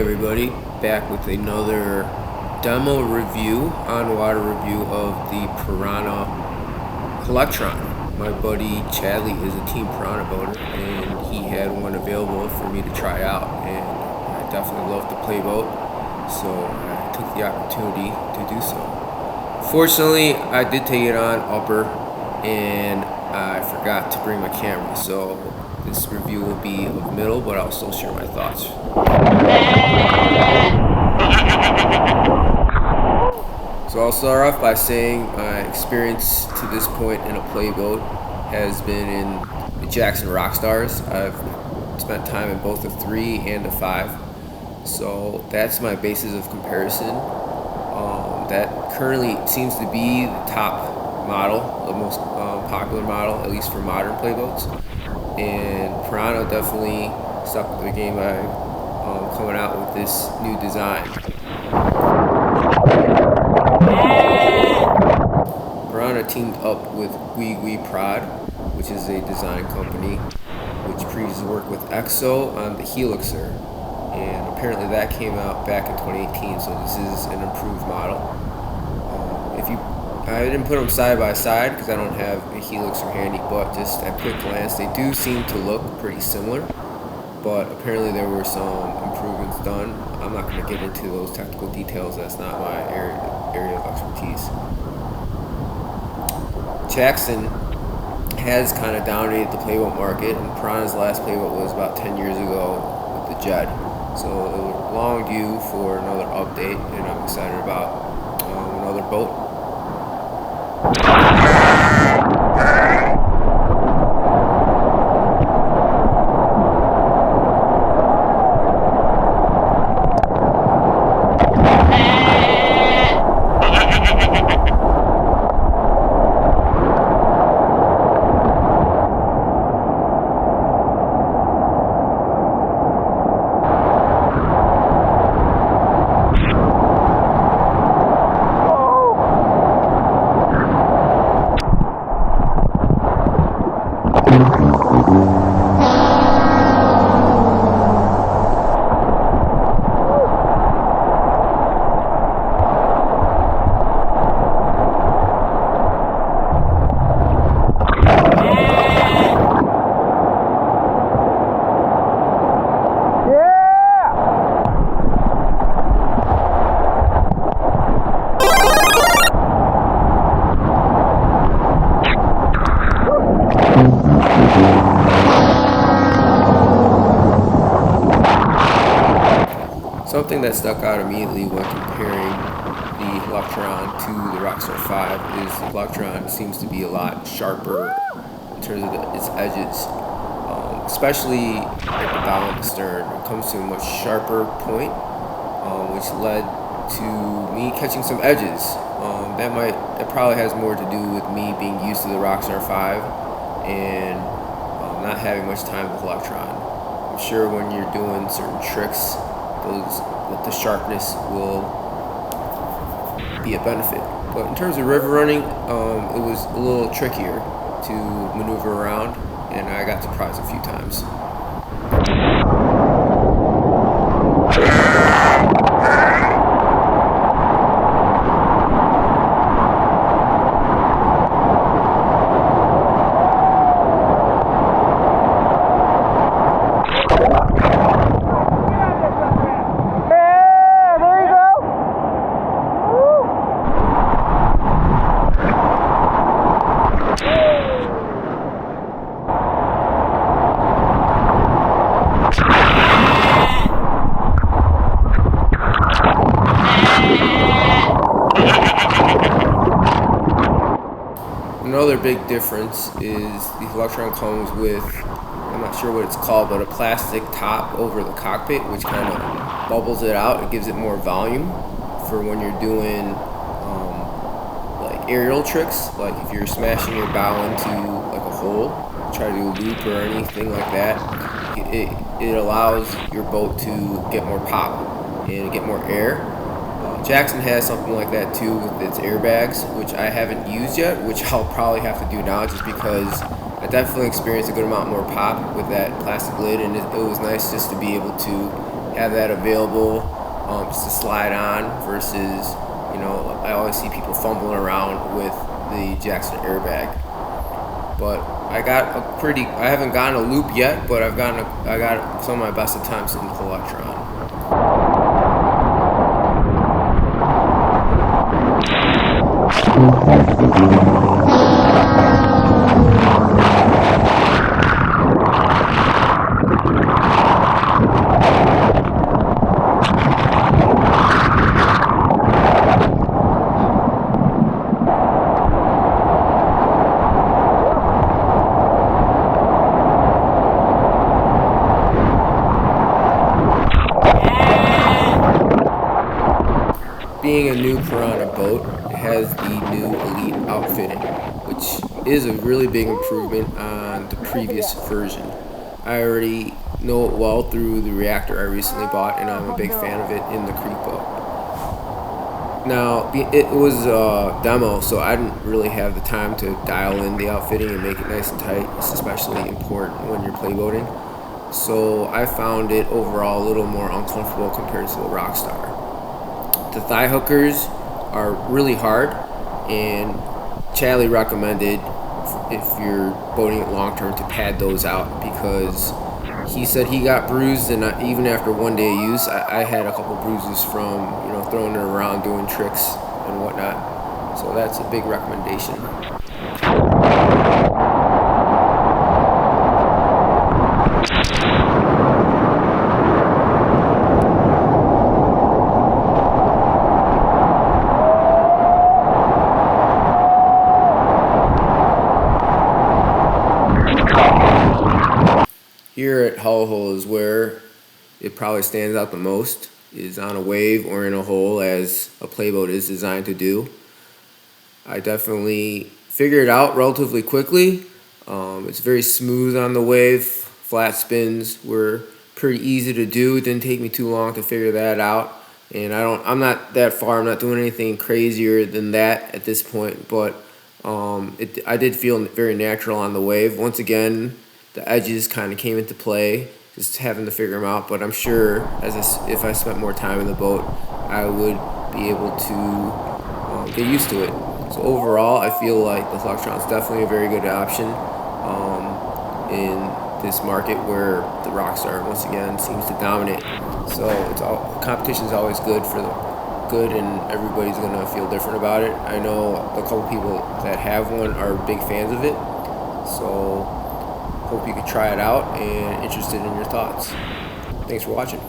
everybody, back with another demo review, on-water review of the Pyranha Helectron. My buddy Chadley is a Team Pyranha boater, and he had one available for me to try out, and I definitely love the playboat, so I took the opportunity to do so. Fortunately, I did take it on upper, and I forgot to bring my camera, so this review will be of middle, but I'll still share my thoughts. So I'll start off by saying my experience to this point in a playboat has been in the Jackson Rockstars. I've spent time in both a 3 and a 5. So that's my basis of comparison. That currently seems to be the top model, the most popular model, at least for modern playboats. And Pyranha definitely stuck with the game by coming out with this new design. Pyranha teamed up with Wee Prod, which is a design company which previously worked with EXO on the Helectron, and apparently that came out back in 2018, so this is an improved model. I didn't put them side by side because I don't have a Helectron handy, but just at quick glance they do seem to look pretty similar, but apparently there were some improvements done. I'm not going to get into those technical details, that's not my area of expertise. Jackson has kind of dominated the playboat market, and Piranha's last playboat was about 10 years ago with the Jed. So it was long due for another update, and I'm excited about another boat. Something that stuck out immediately when comparing the Helectron to the Rockstar V is the Helectron seems to be a lot sharper in terms of its edges, especially at the bow and the stern. It comes to a much sharper point, which led to me catching some edges. That probably has more to do with me being used to the Rockstar V and not having much time with Helectron. I'm sure when you're doing certain tricks, the sharpness will be a benefit. But in terms of river running, it was a little trickier to maneuver around, and I got surprised a few times. Another big difference is the Helectron comes with, I'm not sure what it's called, but a plastic top over the cockpit which kind of bubbles it out. It gives it more volume for when you're doing like aerial tricks, like if you're smashing your bow into like a hole, try to do a loop or anything like that. It allows your boat to get more pop and get more air. Jackson has something like that too with its airbags, which I haven't used yet, which I'll probably have to do now just because I definitely experienced a good amount more pop with that plastic lid, and it was nice just to be able to have that available just to slide on versus, I always see people fumbling around with the Jackson airbag. But I haven't gotten a loop yet, but I got some of my best attempts in the Helectron. Being a new Pyranha boat, it has the new Elite outfitting, which is a really big improvement on the previous version. I already know it well through the reactor I recently bought, and I'm a big fan of it in the creek boat. Now, it was a demo, so I didn't really have the time to dial in the outfitting and make it nice and tight. It's especially important when you're playboating. So I found it overall a little more uncomfortable compared to the Rockstar. The thigh hookers are really hard, and Chadley recommended, if you're boating it long term, to pad those out, because he said he got bruised, and even after one day of use, I had a couple bruises from throwing it around, doing tricks and whatnot. So that's a big recommendation. Here at Hull Hole is where it probably stands out the most, is on a wave or in a hole, as a playboat is designed to do. I definitely figured it out relatively quickly. It's very smooth on the wave. Flat spins were pretty easy to do. It didn't take me too long to figure that out. And I'm not that far. I'm not doing anything crazier than that at this point. But I did feel very natural on the wave. Once again, the edges kind of came into play, just having to figure them out. But I'm sure if I spent more time in the boat, I would be able to get used to it. So overall, I feel like the Helectron is definitely a very good option in this market where the Rockstar once again seems to dominate. So competition is always good for the good, and everybody's gonna feel different about it. I know a couple people that have one are big fans of it. So hope you could try it out, and interested in your thoughts. Thanks for watching.